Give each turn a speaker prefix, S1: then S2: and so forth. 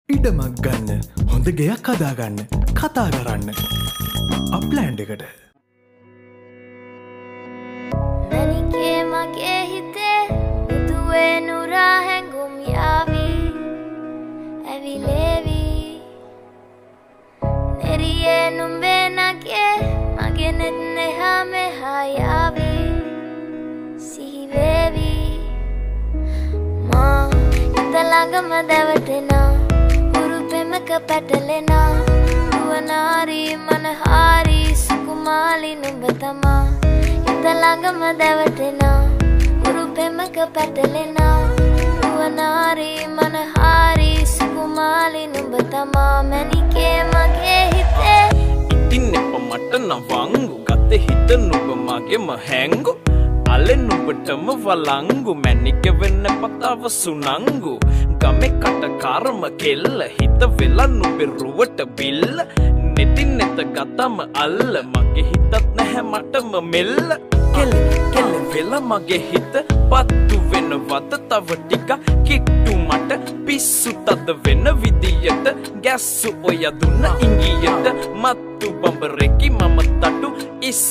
S1: ඉඩමක් ගන්න හොඳ ගෙයක් හදාගන්න කතා කරන්න අප්ලෑන්ඩ් එකට
S2: මැනිකේ මගේ හිතේ මුදුවේ නුරා හැඟුම් යාවි ඇවිලේවි නෙරියේ නුඹේ නගේ මගේ නෙත් නෙහා මෙහා යාවි සිහිවේවි මා හිත ළඟම දැවටෙනා පෙමක පැටලෙනා නුවනාරි මනහාරි සුකුමාලි නුඹ තමා හිත ළඟම දැවටෙනා උරු පෙමක පැටලෙනා නුවනාරි මනහාරි සුකුමාලි නුඹ තමා මැනිකේ මගේ හිතේ
S3: ඉතින් එප මට නවංගු ගත හිත නුඹ මගේම හැංගු අලෙන් නුඹටම වලංගු මැනික වෙන්න පතාව සුනංගු ගමේ කට කර්ම කෙල්ල හිත වෙලා නුඹේ රුවට බිල්ල නෙතින් නෙත ගතම අල්ල මගේ හිතත් නැහැ මටම මෙල්ල කෙල වෙලා මගේ හිත පත්තු වෙනවද තව ටික කිට්ටු මට පිස්සු තද වෙන විදියට ගැස්සු ඔය දුන්න ඉංගියට මත්තු බඹරෙකි මම තටු ඉස්